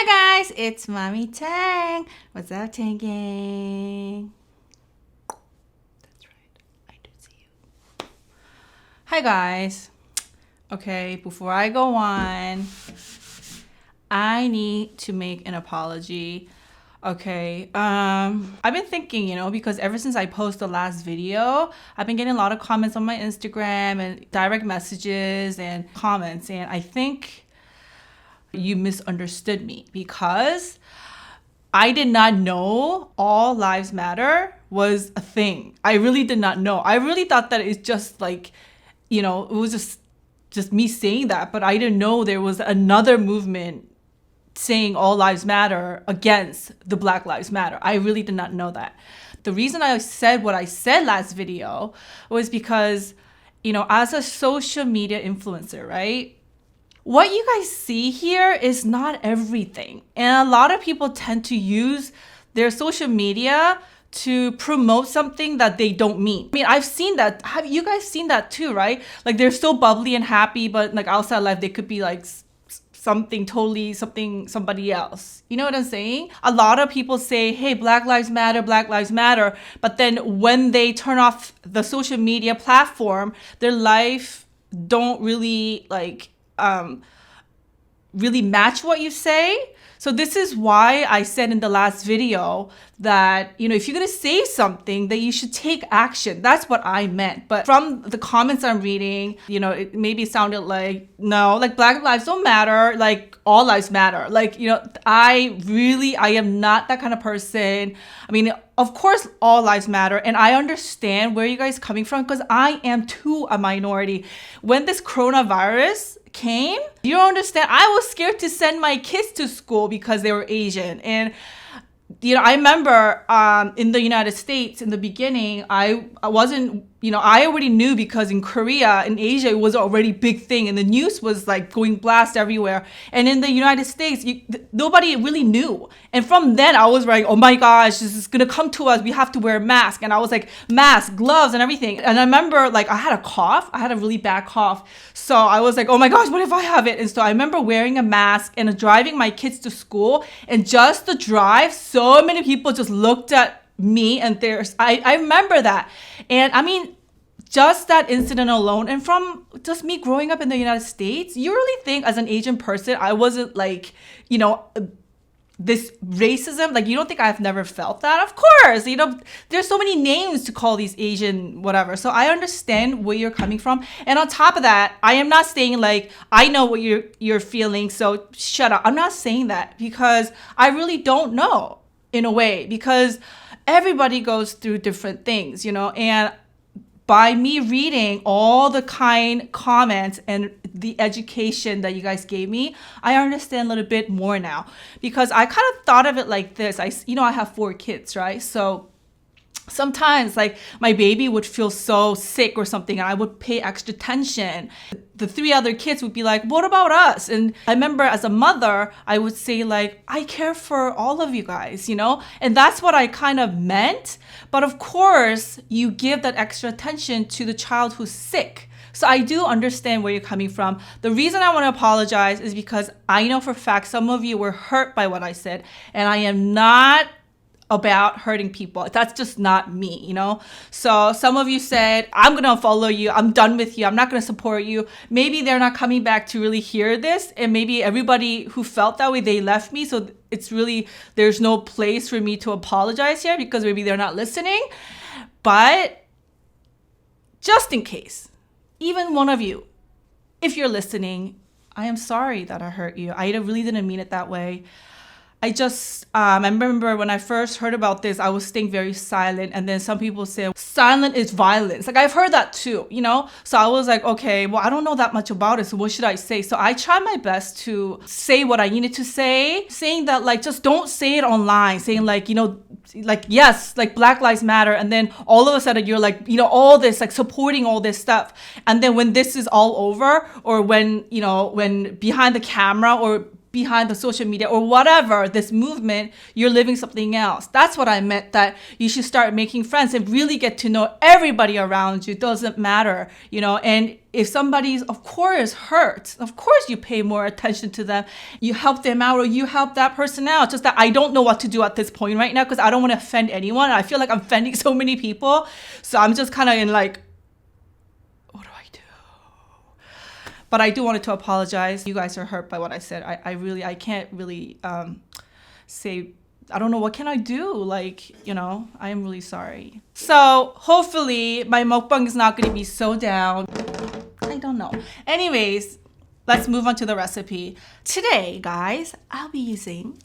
Hi guys, it's Mommy Tang. What's up, Tang Gang? That's right, I do see you. Hi guys. Okay, before I go on, I need to make an apology. Okay, I've been thinking, because ever since I posted the last video, I've been getting a lot of comments on my Instagram and direct messages and comments, and I think you misunderstood me because I did not know all lives matter was a thing. I really did not know. I really thought that it's just like, it was just me saying that, but I didn't know there was another movement saying all lives matter against the Black Lives Matter. I really did not know that. The reason I said what I said last video was because, as a social media influencer, right? What you guys see here is not everything. And a lot of people tend to use their social media to promote something that they don't mean. I mean, I've seen that. Have you guys seen that too, right? Like they're so bubbly and happy, but like outside life, they could be like somebody else. You know what I'm saying? A lot of people say, hey, Black Lives Matter, Black Lives Matter. But then when they turn off the social media platform, their life don't really really match what you say. So this is why I said in the last video that, if you're going to say something, that you should take action. That's what I meant. But from the comments I'm reading, it maybe sounded like, no, like Black lives don't matter. Like all lives matter. Like, I am not that kind of person. I mean, of course, all lives matter. And I understand where you guys are coming from because I am too a minority. When this coronavirus came, you don't understand. I was scared to send my kids to school because they were Asian. And I remember in the United States in the beginning, I wasn't, I already knew because in Korea, in Asia, it was already a big thing and the news was like going blast everywhere. And in the United States, nobody really knew. And from then I was like, oh my gosh, this is going to come to us. We have to wear a mask. And I was like, mask, gloves and everything. And I remember like I had a cough. I had a really bad cough. So I was like, oh my gosh, what if I have it? And so I remember wearing a mask and driving my kids to school. And just the drive, so many people just looked at me and I remember that. And I mean, just that incident alone, and from just me growing up in the United States, you really think as an Asian person, I wasn't like, this racism, like you don't think I've never felt that? Of course, there's so many names to call these Asian whatever. So I understand where you're coming from. And on top of that, I am not saying like, I know what you're feeling, so shut up. I'm not saying that because I really don't know in a way, because everybody goes through different things, and by me reading all the kind comments and the education that you guys gave me, I understand a little bit more now, because I kind of thought of it like this. I have 4 kids, right? So sometimes like my baby would feel so sick or something and I would pay extra attention. The 3 other kids would be like, what about us? And I remember as a mother, I would say like, I care for all of you guys, and that's what I kind of meant. But of course, you give that extra attention to the child who's sick. So I do understand where you're coming from. The reason I want to apologize is because I know for a fact some of you were hurt by what I said, and I am not about hurting people. That's just not me, So some of you said, I'm going to unfollow you. I'm done with you. I'm not going to support you. Maybe they're not coming back to really hear this. And maybe everybody who felt that way, they left me. So there's no place for me to apologize here because maybe they're not listening. But just in case, even one of you, if you're listening, I am sorry that I hurt you. I really didn't mean it that way. I remember when I first heard about this, I was staying very silent. And then some people say, silent is violence. Like I've heard that too, So I was like, okay, well, I don't know that much about it. So what should I say? So I tried my best to say what I needed to say, saying that like, just don't say it online, saying like, like, yes, like Black Lives Matter. And then all of a sudden you're like, all this, like supporting all this stuff. And then when this is all over, or when, when behind the camera or behind the social media or whatever, this movement, you're living something else. That's what I meant, that you should start making friends and really get to know everybody around you. It doesn't matter, you know, and if somebody's, of course, hurt, of course you pay more attention to them. You help them out or you help that person out. Just that I don't know what to do at this point right now because I don't want to offend anyone. I feel like I'm offending so many people. So I'm just kind of in like, what do I do? But I do wanted to apologize. You guys are hurt by what I said. I can't really say, I don't know, what can I do? Like, you know, I am really sorry. So hopefully my mukbang is not going to be so down. I don't know. Anyways, let's move on to the recipe. Today, guys, I'll be using,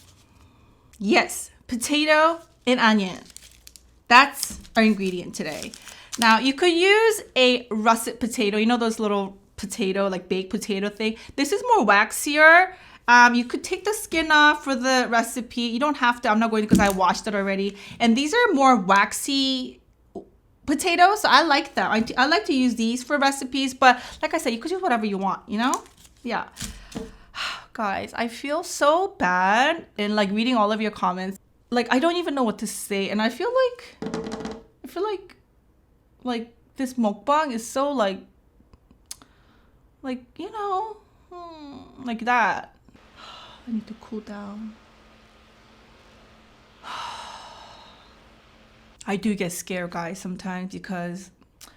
yes, potato and onion. That's our ingredient today. Now, you could use a russet potato. You know those little potato, like baked potato thing? This is more waxier. You could take the skin off for the recipe. You don't have to. I'm not going to because I washed it already. And these are more waxy potatoes, so I like them. I like to use these for recipes, but like I said, you could use whatever you want, you know? Yeah. Guys, I feel so bad in like reading all of your comments. Like, I don't even know what to say, and I feel like this mukbang is so like, you know, like that. I need to cool down. I do get scared, guys, sometimes because a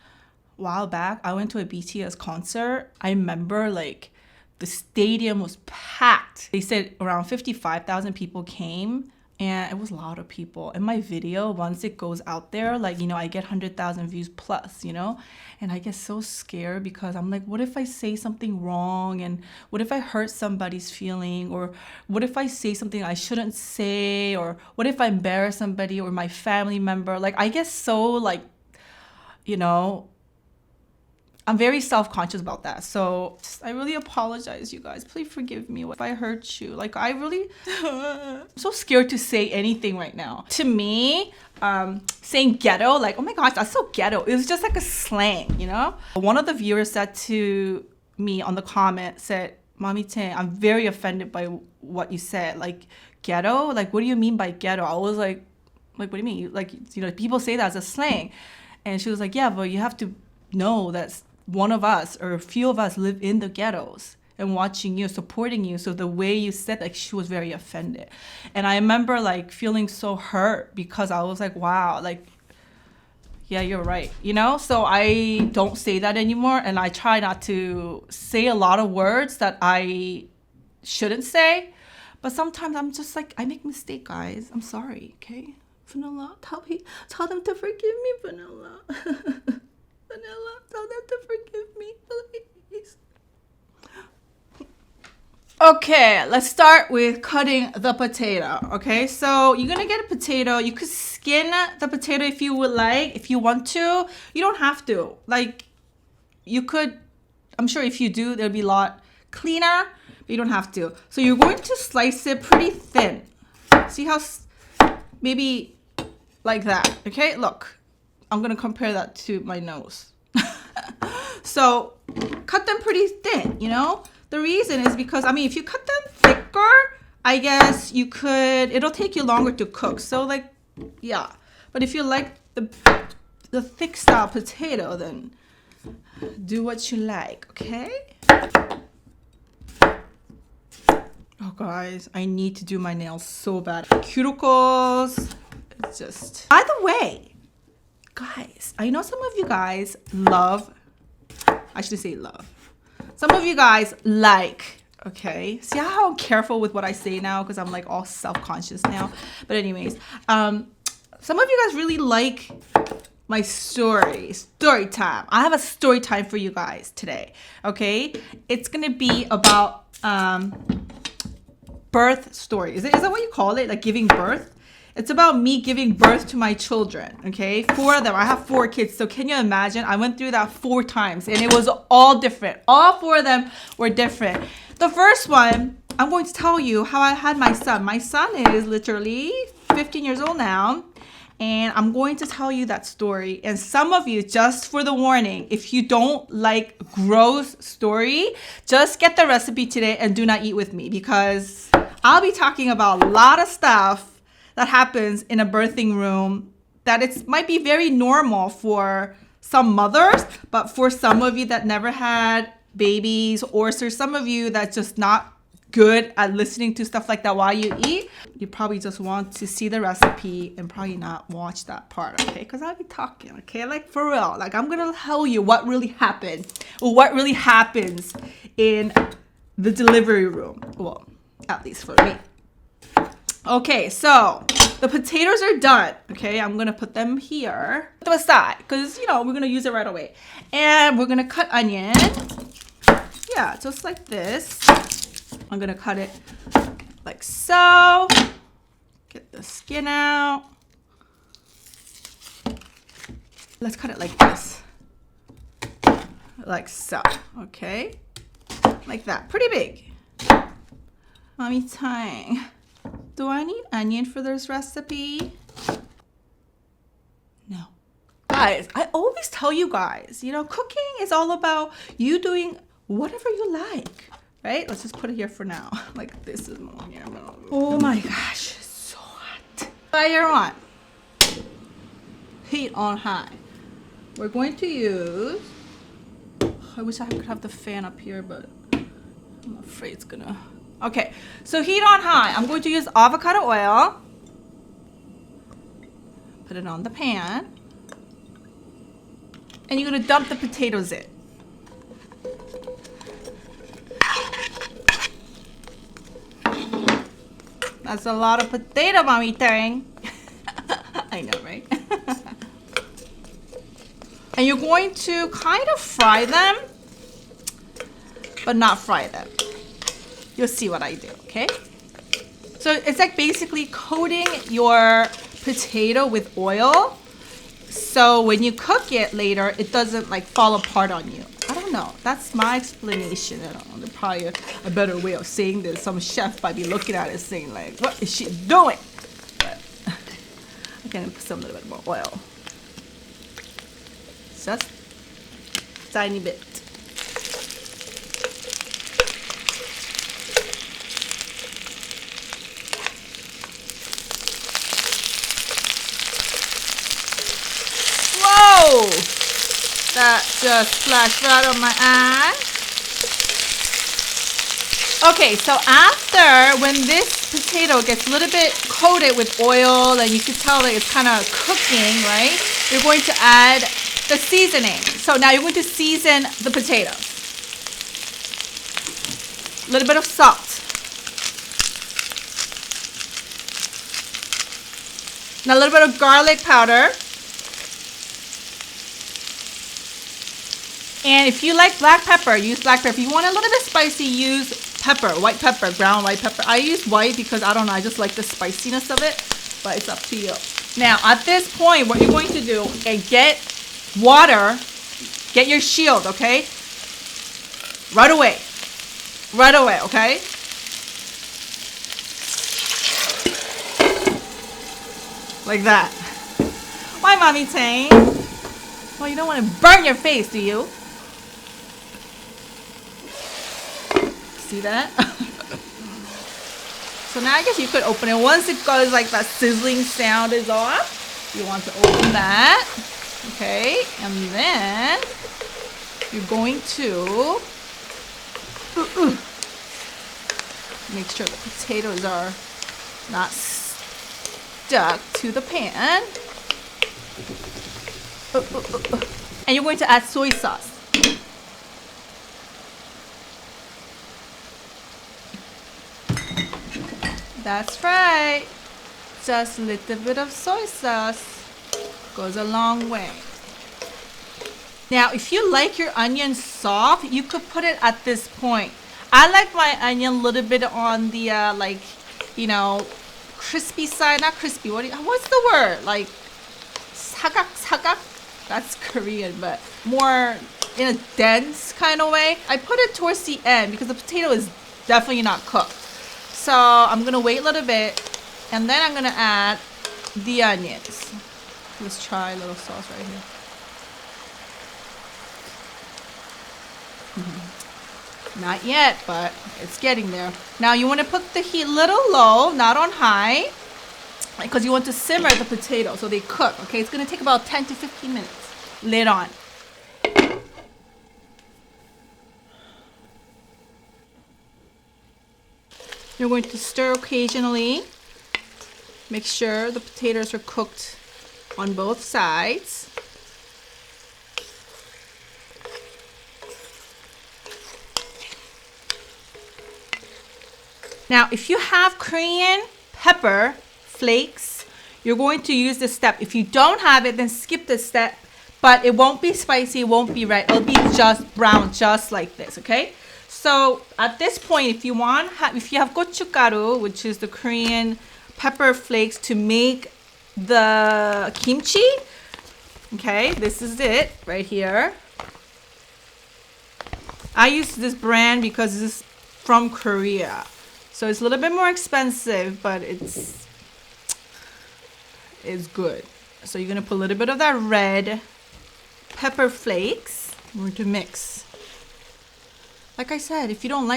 while back I went to a BTS concert. I remember like the stadium was packed. They said around 55,000 people came, and it was a lot of people. And my video, once it goes out there, like, you know, I get 100,000 views plus, you know, and I get so scared because I'm like, what if I say something wrong? And what if I hurt somebody's feeling? Or what if I say something I shouldn't say? Or what if I embarrass somebody or my family member? Like, I get so like, you know, I'm very self-conscious about that. So I really apologize, you guys. Please forgive me if I hurt you. Like, I really, I'm so scared to say anything right now. To me, saying ghetto, like, oh my gosh, that's so ghetto. It was just like a slang, you know? One of the viewers said to me on the comment, said, Mommy Tang, I'm very offended by what you said. Like, ghetto? Like, what do you mean by ghetto? I was like, what do you mean? Like, you know, people say that as a slang. And she was like, yeah, but you have to know that one of us or a few of us live in the ghettos and watching you, supporting you. So the way you said, like, she was very offended. And I remember like feeling so hurt because I was like, wow, like, yeah, you're right, you know? So I don't say that anymore. And I try not to say a lot of words that I shouldn't say. But sometimes I'm just like, I make mistakes, guys. I'm sorry, okay? Vanilla, tell them to forgive me, Vanilla. Vanilla, tell them to forgive me, please. Okay, let's start with cutting the potato. Okay, so you're gonna get a potato. You could skin the potato if you would like, if you want to. You don't have to. Like, you could, I'm sure if you do, it'll be a lot cleaner, but you don't have to. So you're going to slice it pretty thin. See how, maybe like that, okay? Look. I'm gonna compare that to my nose. So cut them pretty thin, you know? The reason is because, I mean, if you cut them thicker, I guess you could, it'll take you longer to cook. So like, yeah. But if you like the thick style potato, then do what you like, okay? Oh guys, I need to do my nails so bad. Cuticles, it's just, by the way, guys, I know some of you guys love, I should say love. Some of you guys like, okay? See how I'm careful with what I say now because I'm like all self-conscious now. But anyways, some of you guys really like my story time. I have a story time for you guys today, okay? It's gonna be about birth story. Is that what you call it? Like giving birth? It's about me giving birth to my children, okay? 4 of them. I have 4 kids. So can you imagine? I went through that 4 times and it was all different. All 4 of them were different. The first one, I'm going to tell you how I had my son. My son is literally 15 years old now. And I'm going to tell you that story. And some of you, just for the warning, if you don't like gross story, just get the recipe today and do not eat with me, because I'll be talking about a lot of stuff that happens in a birthing room that it might be very normal for some mothers, but for some of you that never had babies, or for some of you that's just not good at listening to stuff like that while you eat, you probably just want to see the recipe and probably not watch that part, okay? Because I'll be talking, okay? Like, for real. Like, I'm gonna tell you what really happened, or what really happens in the delivery room. Well, at least for me. Okay, so the potatoes are done. Okay, I'm gonna put them here to the side because, you know, we're gonna use it right away. And we're gonna cut onion. Yeah, just like this. I'm gonna cut it like so. Get the skin out. Let's cut it like this. Like so. Okay. Like that. Pretty big. Mommy Tang. Do I need onion for this recipe? No. Guys, I always tell you guys, you know, cooking is all about you doing whatever you like, right? Let's just put it here for now. Like, this is more here. Oh my gosh, it's so hot. Fire on. Heat on high. We're going to use, I wish I could have the fan up here, but I'm afraid it's gonna. Okay, so heat on high. I'm going to use avocado oil. Put it on the pan. And you're gonna dump the potatoes in. That's a lot of potato, Mommy Tang. I know, right? And you're going to kind of fry them, but not fry them. You'll see what I do, okay? So it's like basically coating your potato with oil, so when you cook it later, it doesn't like fall apart on you. I don't know. That's my explanation. I don't know. There's probably a better way of saying this. Some chef might be looking at it saying like, what is she doing? But I can put some little bit more oil. Just a tiny bit. Whoa! That just splashed right on my eye. Okay, so after, when this potato gets a little bit coated with oil and you can tell that it's kind of cooking, right? You're going to add the seasoning. So now you're going to season the potatoes. A little bit of salt. Now a little bit of garlic powder. And if you like black pepper, use black pepper. If you want a little bit spicy, use pepper, white pepper, ground white pepper. I use white because, I don't know, I just like the spiciness of it, but it's up to you. Now, at this point, what you're going to do is get water, get your shield, okay? Right away. Right away, okay? Like that. Why, Mommy Tang? Well, you don't want to burn your face, do you? See that? So now I guess you could open it. Once it goes like that sizzling sound is off, you want to open that. Okay, and then you're going to make sure the potatoes are not stuck to the pan. And you're going to add soy sauce. That's right. Just a little bit of soy sauce goes a long way. Now, if you like your onion soft, you could put it at this point. I like my onion a little bit on the like, you know, crispy side. Not crispy. What's the word? Like sagak. That's Korean, but more in a dense kind of way. I put it towards the end because the potato is definitely not cooked. So I'm gonna wait a little bit, and then I'm gonna add the onions. Let's try a little sauce right here. Not yet, but it's getting there. Now you want to put the heat a little low, not on high, because you want to simmer the potato so they cook. Okay, it's going to take about 10 to 15 minutes. Lid on. You're going to stir occasionally. Make sure the potatoes are cooked on both sides. Now, if you have Korean pepper flakes, you're going to use this step. If you don't have it, then skip this step. But it won't be spicy, it won't be red. It'll be just brown, just like this, okay? So at this point, if you have gochugaru, which is the Korean pepper flakes to make the kimchi, okay, this is it right here. I use this brand because this is from Korea. So it's a little bit more expensive, but it's good. So you're gonna put a little bit of that red pepper flakes. We're going to mix. Like I said, if you don't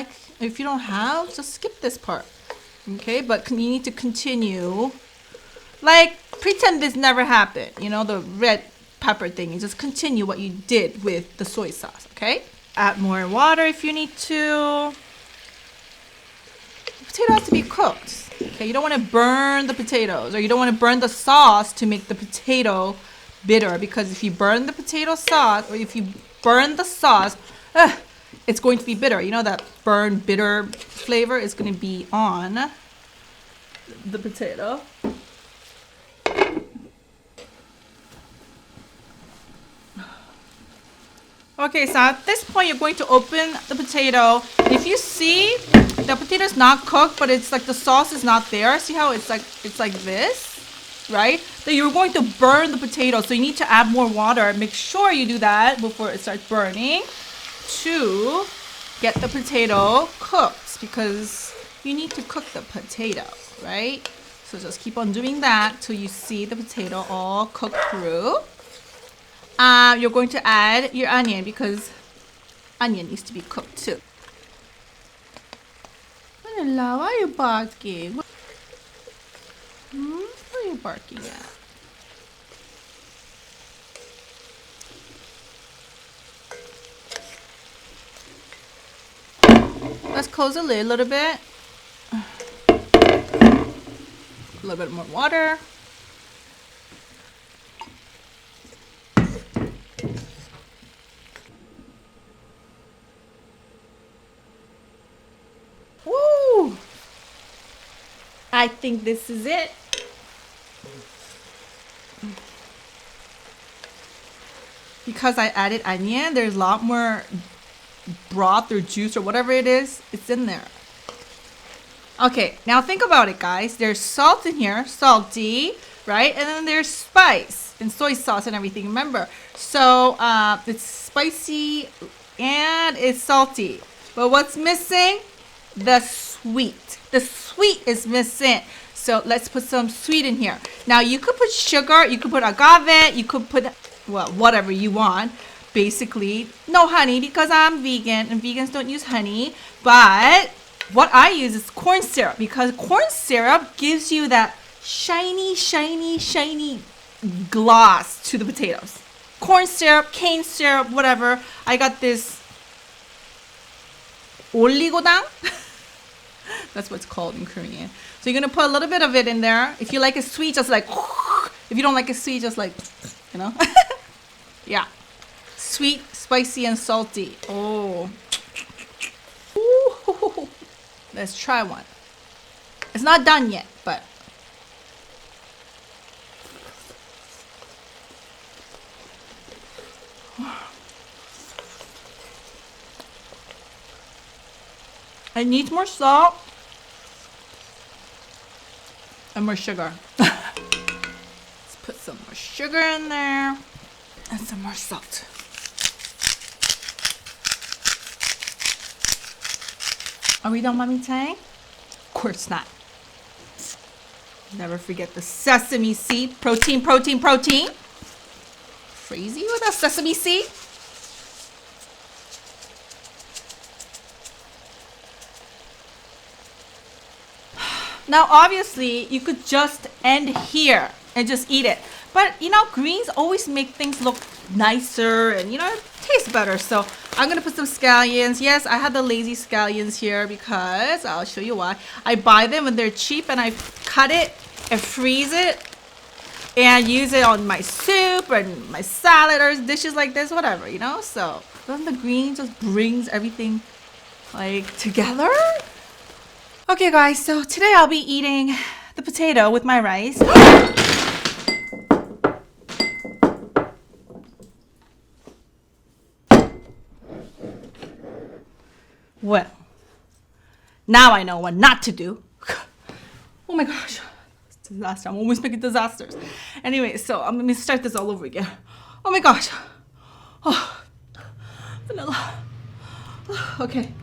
have, just skip this part. Okay, but you need to continue. Like, pretend this never happened. You know, the red pepper thing. You just continue what you did with the soy sauce, okay? Add more water if you need to. The potato has to be cooked. Okay, you don't want to burn the potatoes, or you don't want to burn the sauce to make the potato bitter, because if you burn the potato sauce, or if you burn the sauce, it's going to be bitter. You know, that burned bitter flavor is going to be on the potato. Okay, so at this point, you're going to open the potato. If you see the potato is not cooked, but it's like the sauce is not there. See how it's like this, right? Then you're going to burn the potato. So you need to add more water. Make sure you do that before it starts burning to get the potato cooked, because you need to cook the potato, right? So just keep on doing that till you see the potato all cooked through. You're going to add your onion, because onion needs to be cooked too. Why are you barking? What are you barking at? Let's close the lid a little bit. A little bit more water. Woo! I think this is it. Because I added onion, there's a lot more broth or juice or whatever it is, it's in there. Okay, now think about it, guys. There's salt in here, salty, right? And then there's spice and soy sauce and everything, remember? So it's spicy and it's salty. But what's missing? The sweet. The sweet is missing. So let's put some sweet in here. Now you could put sugar, you could put agave, you could put, well, whatever you want. Basically, no honey, because I'm vegan and vegans don't use honey. But what I use is corn syrup, because corn syrup gives you that shiny, shiny, shiny gloss to the potatoes. Corn syrup, cane syrup, whatever. I got this 올리고당. That's what it's called in Korean. So you're going to put a little bit of it in there. If you like it sweet, just like, if you don't like it sweet, just like, you know. Yeah. Sweet, spicy, and salty. Oh. Ooh. Let's try one. It's not done yet, but. It needs more salt and more sugar. Let's put some more sugar in there and some more salt. Are we done, Mommy Tang? Of course not. Never forget the sesame seed. Protein, protein, protein. Crazy with that sesame seed. Now, obviously, you could just end here and just eat it. But, you know, greens always make things look nicer and, you know, it tastes better. So I'm going to put some scallions. Yes, I have the lazy scallions here because I'll show you why. I buy them when they're cheap and I cut it and freeze it and use it on my soup or my salad or dishes like this, whatever, you know? So then the green just brings everything like together. Okay guys, so today I'll be eating the potato with my rice. Well, now I know what not to do. Oh my gosh, it's a disaster. I'm always making disasters. Anyway, so I'm gonna start this all over again. Oh my gosh. Oh, vanilla. Okay.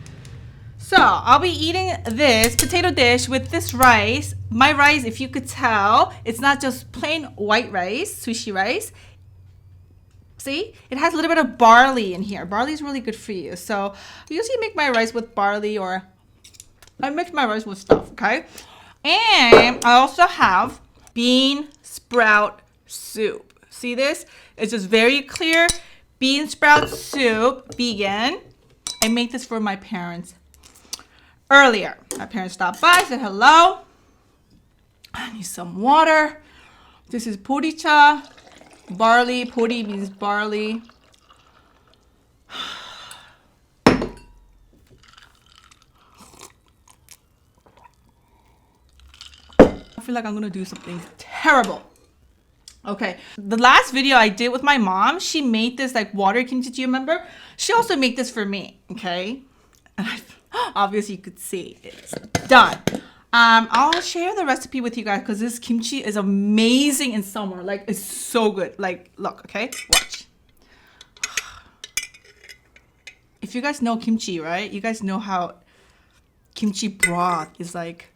So I'll be eating this potato dish with this rice. My rice, if you could tell, it's not just plain white rice, sushi rice. See, it has a little bit of barley in here. Barley is really good for you. So I usually make my rice with barley, or I mix my rice with stuff, okay? And I also have bean sprout soup. See this? It's just very clear bean sprout soup, vegan. I made this for my parents earlier. My parents stopped by, said hello. I need some water. This is poricha. Barley. Pori means barley. I feel like I'm gonna do something terrible. Okay, the last video I did with my mom, she made this like water kimchi. Do you remember? She also made this for me. Okay, and obviously you could see it's done. I'll share the recipe with you guys because this kimchi is amazing in summer. Like, it's so good. Like, look, okay, watch. If you guys know kimchi, right? You guys know how kimchi broth is like.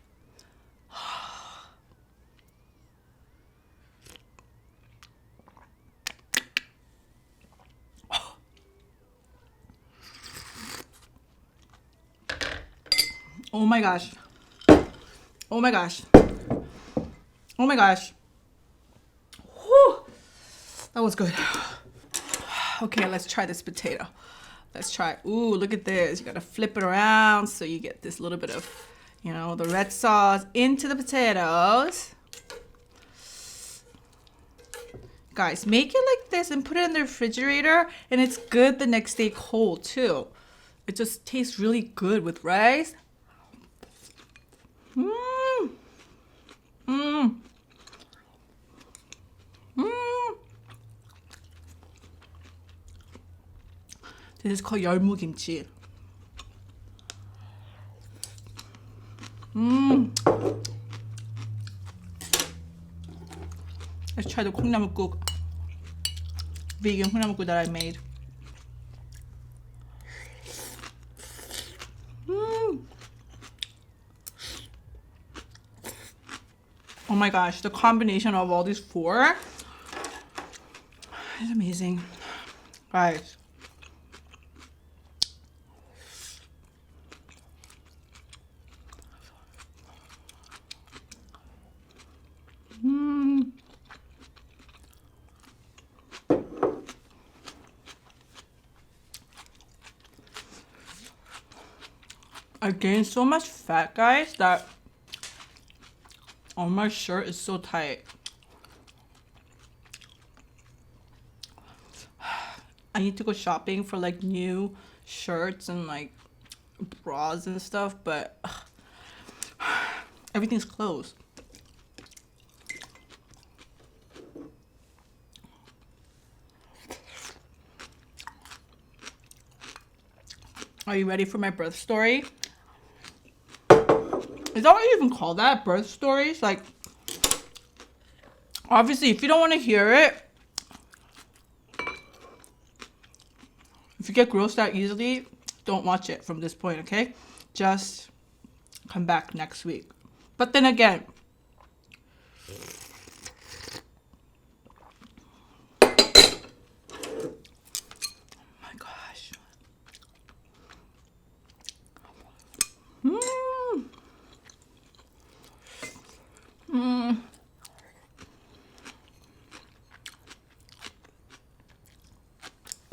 Oh my gosh. Oh my gosh. Oh my gosh. Whew. That was good. Okay, let's try this potato. Let's try. Ooh, look at this. You gotta flip it around so you get this little bit of, you know, the red sauce into the potatoes. Guys, make it like this and put it in the refrigerator, and it's good the next day cold too. It just tastes really good with rice. Mmm. Mmm. Mmm. This is called 열무 kimchi. Mmm. Let's try the 콩나물국. Vegan 콩나물국 that I made. Oh my gosh, the combination of all these four is amazing. Guys. I gained so much fat, guys, that my shirt is so tight. I need to go shopping for like new shirts and like bras and stuff, but everything's closed. Are you ready for my birth story? Is that what you even call that? Birth stories? Like, obviously, if you don't want to hear it, if you get grossed out easily, don't watch it from this point, okay? Just come back next week. But then again,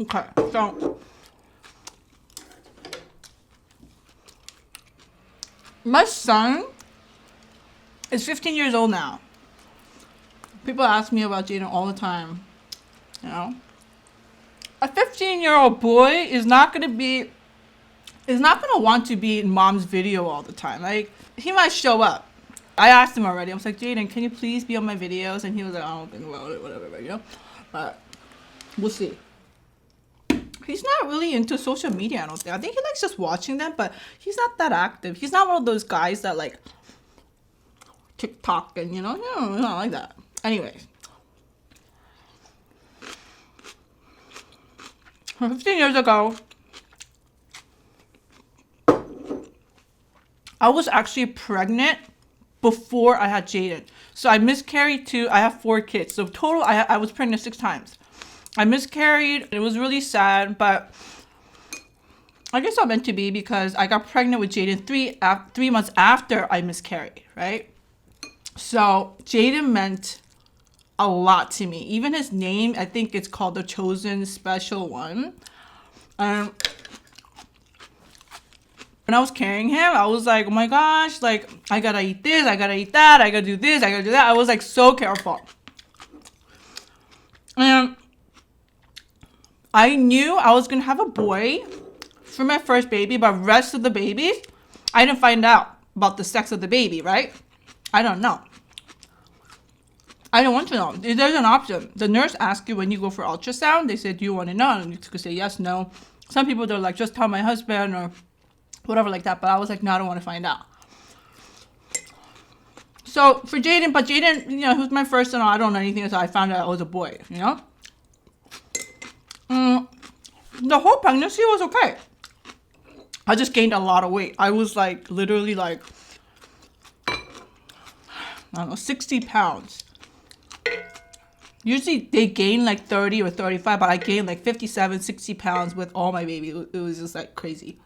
Okay, so my son is 15 years old now. People ask me about Jaden all the time. You know, a 15-year-old boy is not gonna want to be in mom's video all the time. Like, he might show up. I asked him already. I was like, Jaden, can you please be on my videos? And he was like, I don't think about it, whatever, you know. But we'll see. He's not really into social media, I don't think. I think he likes just watching them, but he's not that active. He's not one of those guys that like TikTok and, you know, not like that. Anyways. 15 years ago, I was actually pregnant before I had Jaden. So I miscarried too. I have 4 kids. So total, I was pregnant 6 times. I miscarried. It was really sad, but I guess I'm meant to be because I got pregnant with Jaden 3 months after I miscarried, right? So Jaden meant a lot to me. Even his name, I think it's called the Chosen Special One. When I was carrying him, I was like, oh my gosh, like, I gotta eat this, I gotta eat that, I gotta do this, I gotta do that. I was like so careful. And I knew I was gonna have a boy for my first baby, but rest of the babies, I didn't find out about the sex of the baby, right? I don't know. I don't want to know. There's an option. The nurse asks you when you go for ultrasound, they say, do you want to know? And you could say yes, no. Some people, they're like, just tell my husband or whatever like that. But I was like, no, I don't want to find out. So for Jaden, but Jaden, you know, he was my first and I don't know anything, so I found out I was a boy, you know? The whole pregnancy was okay. I just gained a lot of weight. I was like, literally like, I don't know, 60 pounds. Usually they gain like 30 or 35, but I gained like 57, 60 pounds with all my baby. It was just like crazy.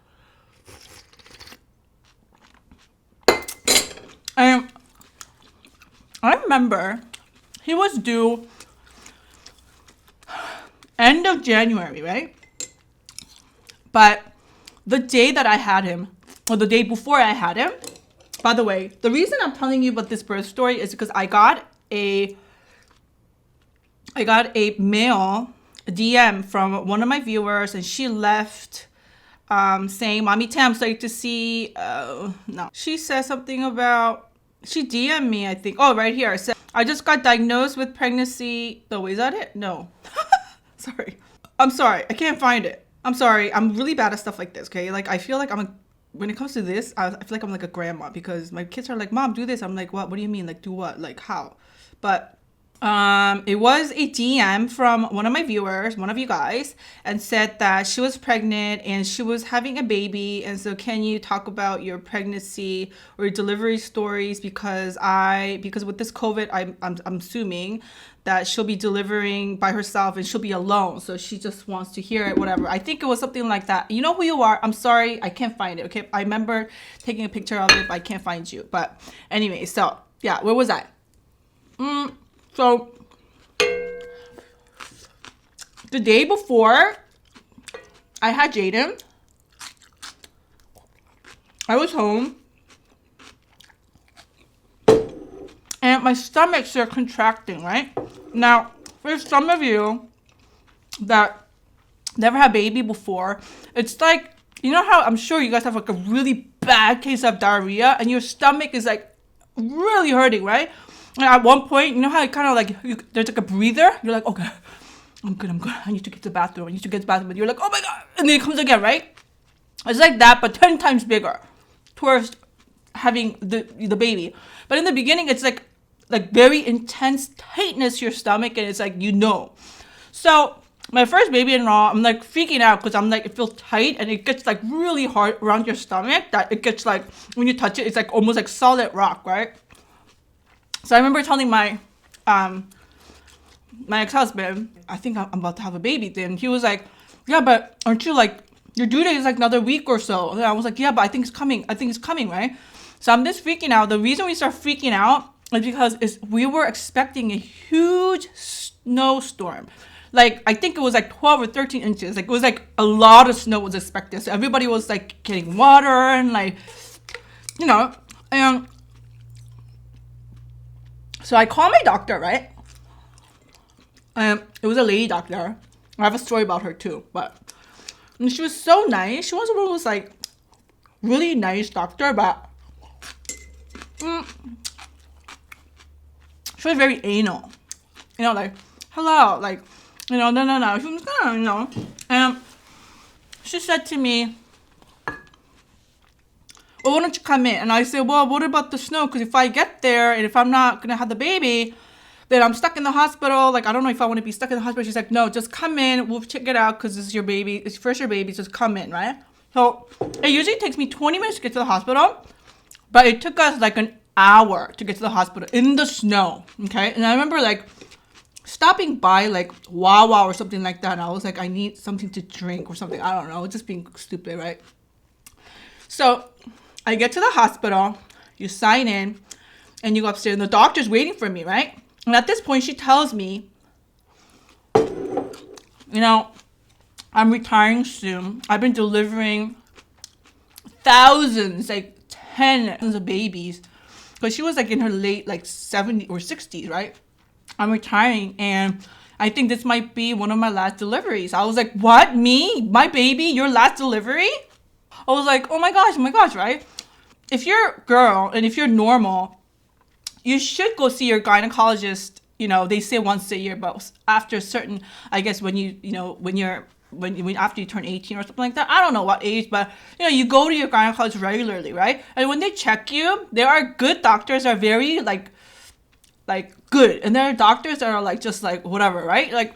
And I remember he was due end of January, right? But the day that I had him, or the day before I had him, by the way, the reason I'm telling you about this birth story is because I got a mail, a DM from one of my viewers, and she left saying, Mommy Tam, sorry to see, no. She said something about, she DM'd me, I think. Oh, right here. It said, I just got diagnosed with pregnancy. No, is that it? No. Sorry. I'm sorry. I can't find it. I'm sorry. I'm really bad at stuff like this, okay? Like, I feel like when it comes to this, I feel like I'm like a grandma because my kids are like, Mom, do this. I'm like, what? What do you mean? Like, do what? Like, how? But it was a DM from one of my viewers, one of you guys, and said that she was pregnant and she was having a baby, and so can you talk about your pregnancy or your delivery stories because with this COVID, I'm assuming that she'll be delivering by herself and she'll be alone, so she just wants to hear it, whatever. I think it was something like that. You know who you are. I'm sorry, I can't find it. Okay, I remember taking a picture of it, but I can't find you. But anyway, so yeah, where was I? So, the day before I had Jaden, I was home, and my stomach started contracting, right? Now, for some of you that never had a baby before, it's like, you know how I'm sure you guys have like a really bad case of diarrhea, and your stomach is like really hurting, right? And at one point, you know how it kind of like, there's like a breather? You're like, okay, I'm good. I need to get to the bathroom. But you're like, oh my God. And then it comes again, right? It's like that, but 10 times bigger towards having the baby. But in the beginning, it's like very intense tightness to your stomach. And it's like, you know. So my first baby-in-law, I'm like freaking out because I'm like, it feels tight and it gets like really hard around your stomach that it gets like, when you touch it, it's like almost like solid rock, right? So I remember telling my ex-husband, I think I'm about to have a baby. Then he was like, yeah, but aren't you like, your due date is like another week or so. And I was like, yeah, but I think it's coming, right? So I'm just freaking out. The reason we start freaking out is because we were expecting a huge snowstorm. like, I think it was like 12 or 13 inches. Like, it was like a lot of snow was expected. So everybody was like getting water and like, you know, and so I called my doctor, right? It was a lady doctor. I have a story about her too, but and she was so nice. She was one of those like really nice doctor, but she was very anal. You know, like, hello, like, you know, no. She was, you know, and she said to me, well, why don't you come in? And I said, well, what about the snow? Because if I get there and if I'm not going to have the baby, then I'm stuck in the hospital. Like, I don't know if I want to be stuck in the hospital. She's like, no, just come in. We'll check it out because this is your baby. It's first your baby. Just come in, right? So it usually takes me 20 minutes to get to the hospital. But it took us like an hour to get to the hospital in the snow. Okay. And I remember like stopping by like Wawa or something like that. And I was like, I need something to drink or something. I don't know. Just being stupid, right? So I get to the hospital. You sign in and you go upstairs. And the doctor's waiting for me, right? And at this point, she tells me, you know, I'm retiring soon. I've been delivering thousands, like tens of babies. Because she was like in her late like 70s or 60s, right? I'm retiring and I think this might be one of my last deliveries. I was like, what? Me? My baby? Your last delivery? I was like, oh my gosh, right? If you're a girl and if you're normal, you should go see your gynecologist. You know, they say once a year, but after a certain, I guess when after you turn 18 or something like that, I don't know what age, but you know, you go to your gynecologist regularly, right? And when they check you, there are good doctors that are very like good, and there are doctors that are like just like whatever, right? Like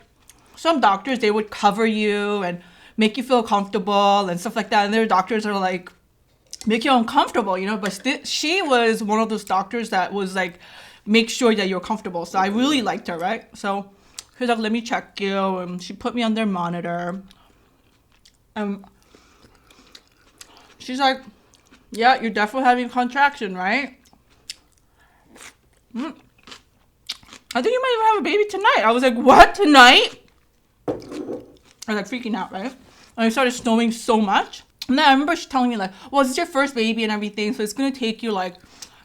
some doctors, they would cover you and make you feel comfortable and stuff like that, and there are doctors that are like make you uncomfortable, you know. But she was one of those doctors that was like make sure that you're comfortable. So I really liked her, right? So she's like, let me check you, and she put me on their monitor. She's like, yeah, you're definitely having a contraction, right? I think you might even have a baby tonight. I was like, what, tonight? I was like freaking out, right? And it started snowing so much. And then I remember she telling me like, well, this is your first baby and everything, so it's going to take you like,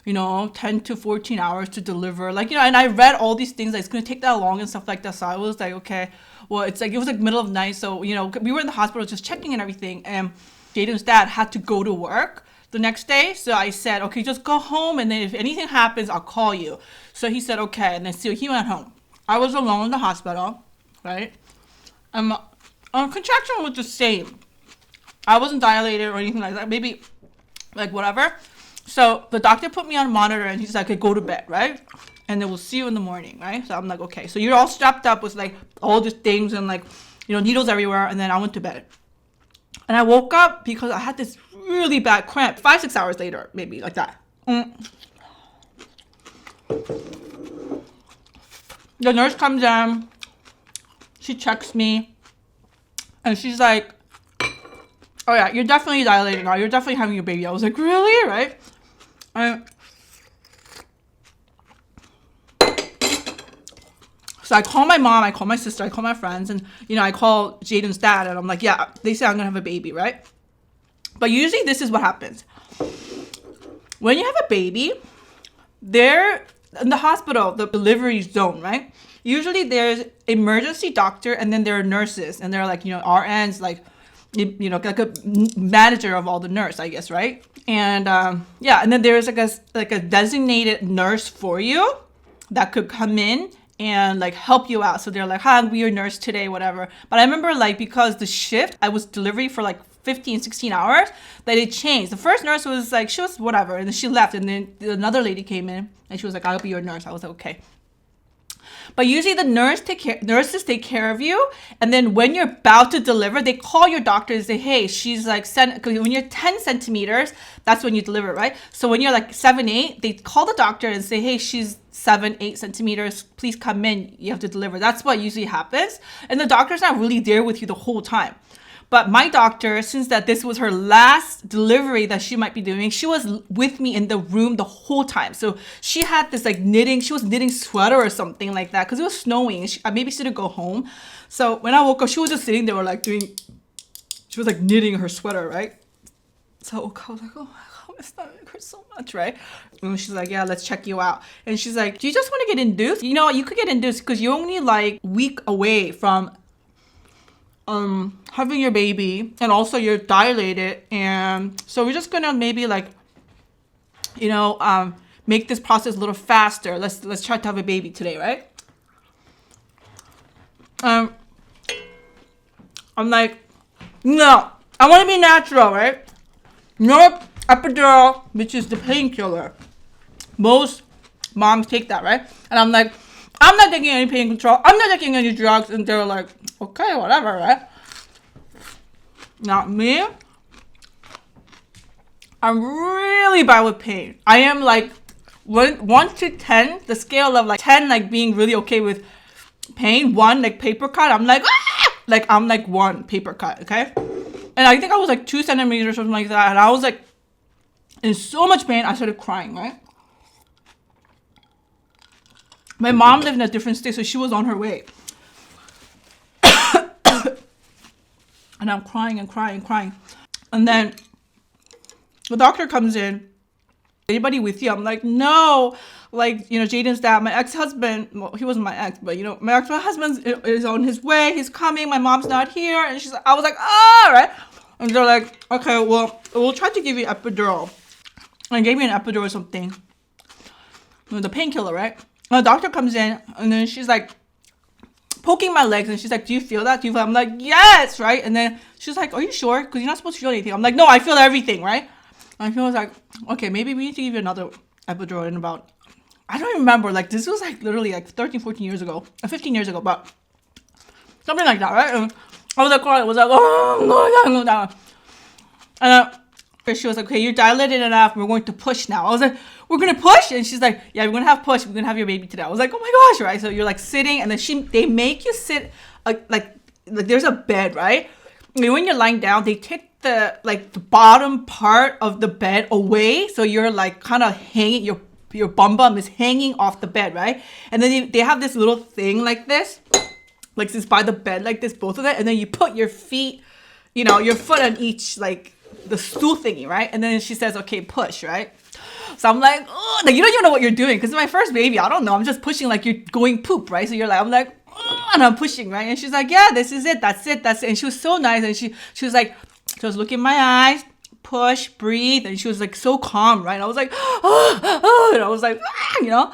you know, 10 to 14 hours to deliver. Like, you know, and I read all these things that it's going to take that long and stuff like that. So I was like, okay, well, it's like, it was like middle of night. So, you know, we were in the hospital just checking and everything. And Jaden's dad had to go to work the next day. So I said, okay, just go home. And then if anything happens, I'll call you. So he said, okay. And then so he went home. I was alone in the hospital, right? Contraction was the same. I wasn't dilated or anything like that. Maybe like whatever. So the doctor put me on a monitor and he's like, okay, go to bed, right? And then we'll see you in the morning, right? So I'm like, okay. So you're all strapped up with like all these things and like, you know, needles everywhere. And then I went to bed. And I woke up because I had this really bad cramp. 5-6 hours later, maybe like that. The nurse comes in. She checks me. And she's like, oh yeah, you're definitely dilating now. You're definitely having a baby. I was like, really? Right? So I call my mom, I call my sister, I call my friends, and you know, I call Jaden's dad, and I'm like, yeah, they say I'm gonna have a baby, right? But usually this is what happens. When you have a baby, they're in the hospital, the delivery zone, right? Usually there's emergency doctor, and then there are nurses, and they're like, you know, RNs, like, you know, like a manager of all the nurse, I guess, right? And yeah, and then there's like a designated nurse for you that could come in and like help you out. So they're like, hi, we're your nurse today, whatever. But I remember like, because the shift, I was delivery for like 15, 16 hours, that it changed. The first nurse was like, she was whatever, and then she left, and then another lady came in and she was like, I'll be your nurse. I was like, okay. But usually the nurses take care of you. And then when you're about to deliver, they call your doctor and say, hey, she's like, because when you're 10 centimeters, that's when you deliver, right? So when you're like 7, 8, they call the doctor and say, hey, she's 7, 8 centimeters. Please come in. You have to deliver. That's what usually happens. And the doctor's not really there with you the whole time. But my doctor, since that this was her last delivery that she might be doing, she was with me in the room the whole time. So she had this like knitting, she was knitting sweater or something like that because it was snowing. Maybe she didn't go home. So when I woke up, she was just sitting there like she was like knitting her sweater, right? So I woke up, I was like, oh my God, my stomach hurts so much, right? And she's like, yeah, let's check you out. And she's like, do you just want to get induced? You know, you could get induced because you're only like a week away from having your baby, and also you're dilated, and so we're just gonna maybe like, you know, make this process a little faster. Let's try to have a baby today, right? I'm like, no, I want to be natural, right? No epidural, which is the painkiller. Most moms take that, right? And I'm like, I'm not taking any pain control. I'm not taking any drugs. And they're like, okay, whatever, right? Not me. I'm really bad with pain. I am like 1 to 10, the scale of like 10 like being really okay with pain. 1 like paper cut. I'm like, ah! Like I'm like 1 paper cut, okay? And I think I was like 2 centimeters or something like that. And I was like in so much pain, I started crying, right? My mom lived in a different state, so she was on her way. And I'm crying and crying and crying. And then the doctor comes in. Anybody with you? I'm like, no. Like, you know, Jaden's dad, my ex-husband, well, he wasn't my ex, but, you know, my ex-husband is on his way. He's coming. My mom's not here. And I was like, ah, right? And they're like, okay, well, we'll try to give you epidural. And gave me an epidural or something. The painkiller, right? And the doctor comes in, and then she's like poking my legs, and she's like, do you feel that? I'm like, yes, right? And then she's like, are you sure? Because you're not supposed to feel anything. I'm like, no, I feel everything, right? And she was like, okay, maybe we need to give you another epidural in about, I don't remember, like this was like literally like 13, 14 years ago, 15 years ago, but something like that, right? And I was like, oh, I'm going down. And she was like, okay, you're dilated enough. We're going to push now. I was like, we're going to push? And she's like, yeah, we're going to have push. We're going to have your baby today. I was like, oh my gosh, right? So you're like sitting, and then they make you sit like there's a bed, right? And when you're lying down, they take the bottom part of the bed away. So you're like kind of hanging, your bum is hanging off the bed, right? And then they have this little thing like this by the bed, like this, both of it. And then you put your feet, you know, your foot on each, like, the stool thingy, right? And then she says, okay, push, right? So I'm like, oh, like, you don't even know what you're doing, because my first baby, I don't know, I'm just pushing like you're going poop, right? So I'm like, oh, and I'm pushing, right? And she's like, yeah, this is it, that's it. And she was so nice, and she was like, she was looking in my eyes, push, breathe, and she was like so calm, right? And I was like, oh, and I was like, ah, you know,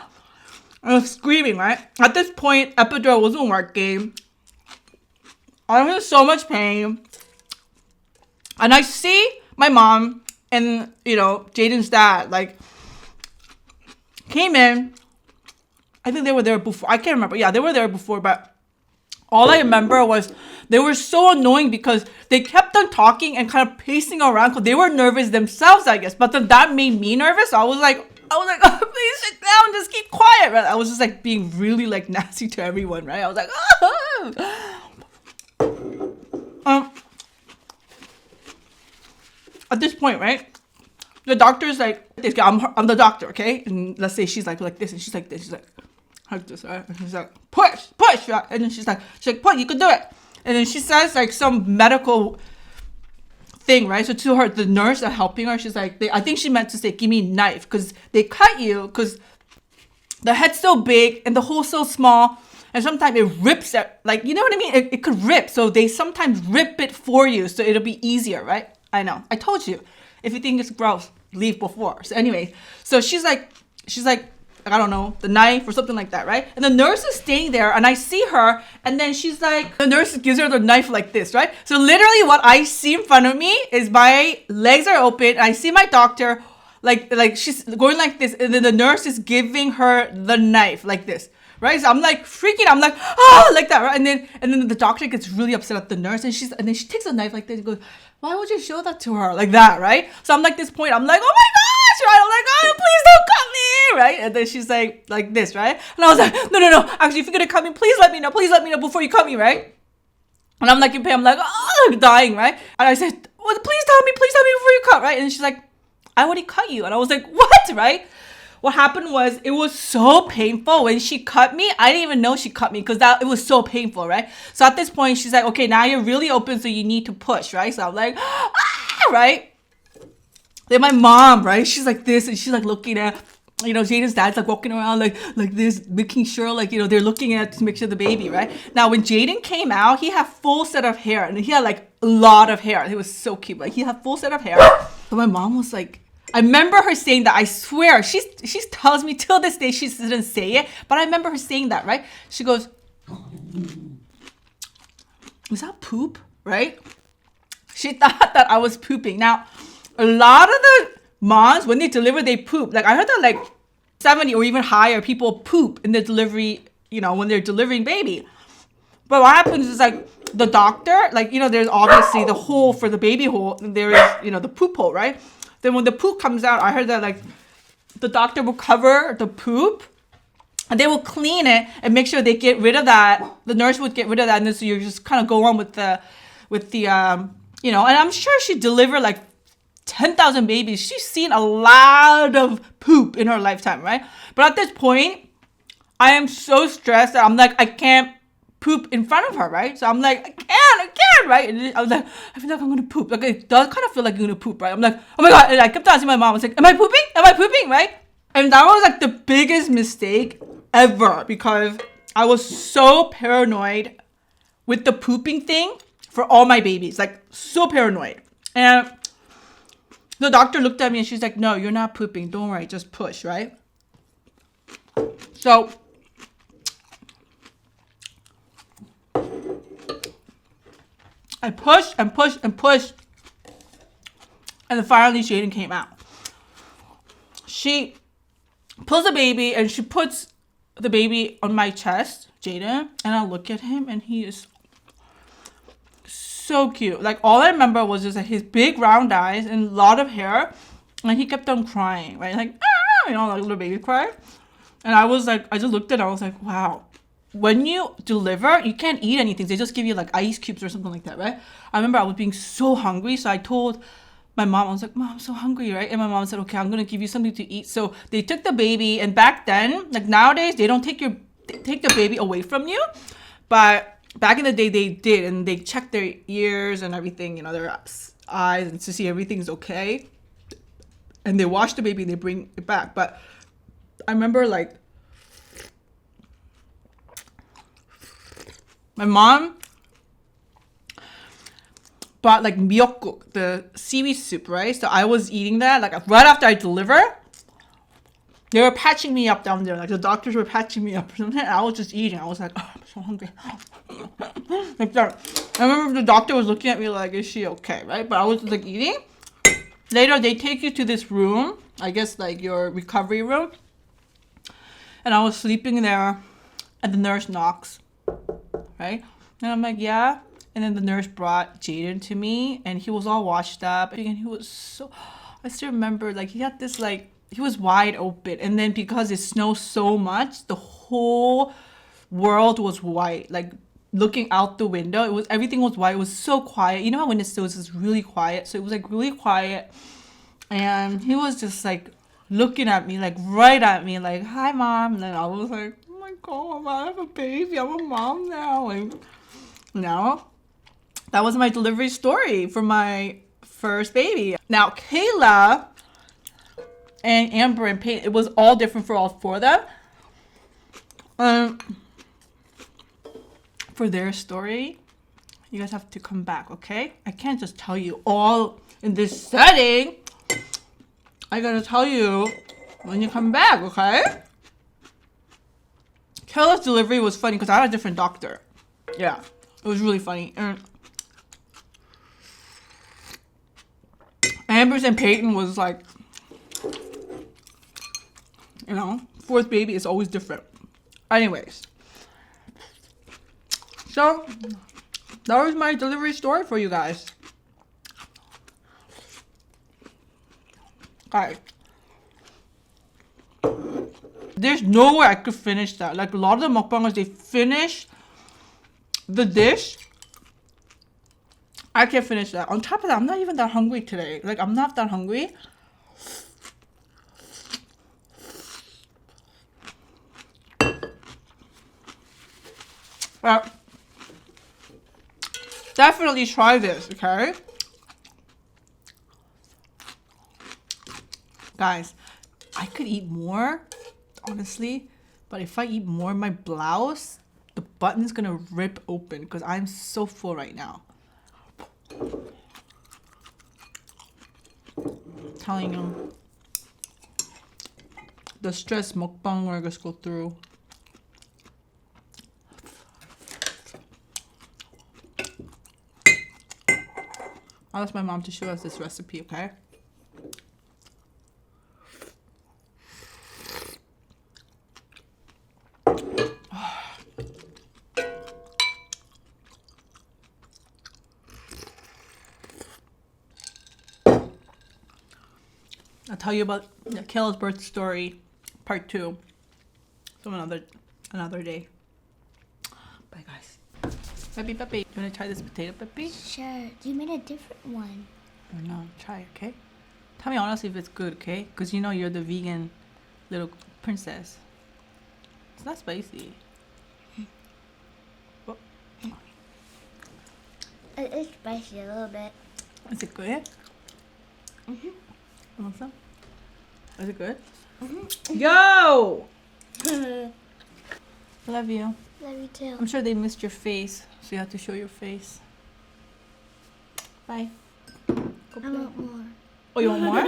I was screaming, right? At this point, epidural wasn't working. I was in so much pain. And I see my mom and, you know, Jaden's dad, like, came in. I think they were there before. I can't remember. Yeah, they were there before. But all I remember was they were so annoying because they kept on talking and kind of pacing around because they were nervous themselves, I guess. But then that made me nervous. So I was like, oh, please sit down. Just keep quiet. Right? I was just like being really like nasty to everyone, right? I was like, oh. At this point, right, the doctor's like, I'm the doctor, okay? And let's say she's like this, and she's like this, she's like this, right? And she's like, push, right? And then she's like, push, you can do it. And then she says like some medical thing, right? So to her, the nurse are helping her, she's like, I think she meant to say, give me a knife, because they cut you, because the head's so big and the hole's so small, and sometimes it rips at, like, you know what I mean? It could rip, so they sometimes rip it for you, so it'll be easier, right? I know. I told you. If you think it's gross, leave before. So anyway, so she's like, I don't know, the knife or something like that, right? And the nurse is staying there, and I see her, and then she's like, the nurse gives her the knife like this, right? So literally what I see in front of me is my legs are open, and I see my doctor, like she's going like this, and then the nurse is giving her the knife like this. Right, so I'm like freaking. I'm like, oh, like that, right? And then the doctor gets really upset at the nurse, and then she takes a knife like this and goes, why would you show that to her like that, right? So I'm like, this point, I'm like, oh my gosh, right? I'm like, oh, please don't cut me, right? And then she's like this, right? And I was like, no. Actually, if you're gonna cut me, please let me know before you cut me, right? And I'm like in pain. I'm like, oh, like dying, right? And I said, well, please tell me before you cut, right? And she's like, I already cut you. And I was like, what, right? What happened was it was so painful when she cut me. I didn't even know she cut me because it was so painful, right? So at this point, she's like, okay, now you're really open, so you need to push, right? So I'm like, ah, right? Then my mom, right? She's like this, and she's like looking at, you know, Jaden's dad's like walking around like this, making sure, like, you know, they're looking at to make sure the baby, right? Now, when Jaden came out, he had full set of hair, and he had like a lot of hair. It was so cute. Like, he had full set of hair. So my mom was like, I remember her saying that. I swear, she tells me till this day she didn't say it, but I remember her saying that, right? She goes, "Is that poop?" Right? She thought that I was pooping. Now, a lot of the moms, when they deliver, they poop. Like, I heard that like 70 or even higher people poop in the delivery, you know, when they're delivering baby. But what happens is, like, the doctor, like, you know, there's obviously the hole for the baby hole, and there is, you know, the poop hole, right? Then when the poop comes out, I heard that like the doctor will cover the poop and they will clean it and make sure they get rid of that. The nurse would get rid of that, and then so you just kind of go on with the you know. And I'm sure she delivered like 10,000 babies. She's seen a lot of poop in her lifetime, right? But at this point, I am so stressed that I'm like, I can't poop in front of her, right? So I'm like, I can't, right? And I was like, I feel like I'm gonna poop. Like, it does kind of feel like you're gonna poop, right? I'm like, oh my god. And I kept asking my mom, I was like, am I pooping, right? And that was like the biggest mistake ever, because I was so paranoid with the pooping thing for all my babies, like so paranoid. And the doctor looked at me and she's like, no, you're not pooping, don't worry, just push, right? So I pushed and pushed and pushed, and then finally Jaden came out. She pulls the baby and she puts the baby on my chest, Jaden, and I look at him and he is so cute. Like, all I remember was just like his big round eyes and a lot of hair, and he kept on crying, right? Like, ah, you know, like little baby cry. And I was like, I just looked at it, I was like, wow. When you deliver, you can't eat anything. They just give you like ice cubes or something like that, right? I remember I was being so hungry, so I told my mom, I was like, Mom, I'm so hungry, right? And my mom said, okay, I'm gonna give you something to eat. So they took the baby, and back then, like nowadays, they don't take the baby away from you, but back in the day they did, and they checked their ears and everything, you know, their eyes, and to see everything's okay. And they wash the baby and they bring it back. But I remember like my mom bought like miyeokguk, the seaweed soup, right? So I was eating that like right after I delivered. They were patching me up down there, like the doctors were patching me up or something. And I was just eating. I was like, oh, I'm so hungry. Like that. I remember the doctor was looking at me like, is she okay, right? But I was like eating. Later, they take you to this room, I guess like your recovery room. And I was sleeping there, and the nurse knocks. Right? And I'm like, yeah. And then the nurse brought Jaden to me, and he was all washed up, and he was so, I still remember, like, he had this, like, he was wide open, and then because it snowed so much, the whole world was white. Like, looking out the window, everything was white. It was so quiet. You know how when it snows, it's really quiet? So it was, like, really quiet, and he was just, like, looking at me, like, right at me, like, hi, Mom. And then I was like, oh my god, I have a baby, I'm a mom now. Like, no, that was my delivery story for my first baby. Now, Kayla and Amber and Peyton, it was all different for all four of them. For their story, you guys have to come back, okay? I can't just tell you all in this setting. I gotta tell you when you come back, okay? Kayla's delivery was funny because I had a different doctor. Yeah, it was really funny. And Amber's and Peyton was like, you know, fourth baby is always different. Anyways, so that was my delivery story for you guys. Guys, there's no way I could finish that. Like, a lot of the mukbangers, they finish the dish. I can't finish that. On top of that, I'm not even that hungry today. Like, I'm not that hungry. Well, definitely try this, okay? Guys, I could eat more, honestly, but if I eat more, my blouse, the button's gonna rip open because I'm so full right now. I'm telling you, the stress mukbang we're gonna go through. I'll ask my mom to show us this recipe, okay? I'll tell you about Kayla's birth story, part 2, from another day. Bye, guys. Peppy, Peppy, you wanna try this potato, Peppy? Sure. You made a different one. Or no, try it, okay? Tell me honestly if it's good, okay? Because you know you're the vegan little princess. It's not spicy. Oh. It is spicy a little bit. Is it good? Mhm. You want some? Is it good? Mhm. Yo! Love you. Love you too. I'm sure they missed your face, so you have to show your face. Bye. Go I play. want more. Oh, you want more?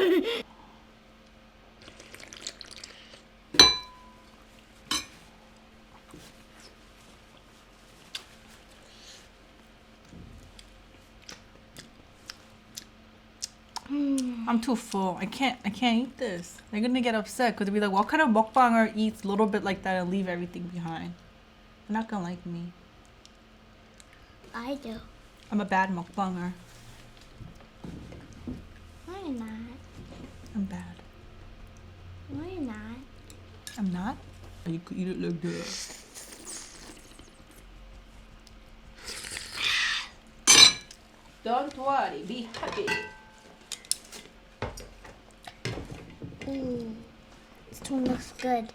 I'm too full. I can't eat this. They're gonna get upset because they'll be like, what kind of mukbanger eats a little bit like that and leave everything behind? They're not gonna like me. I do. I'm a bad mukbanger. No, you're not. I'm bad. No, you're not. I'm not? You could eat it like this. Don't worry, be happy. Ooh. This one looks good.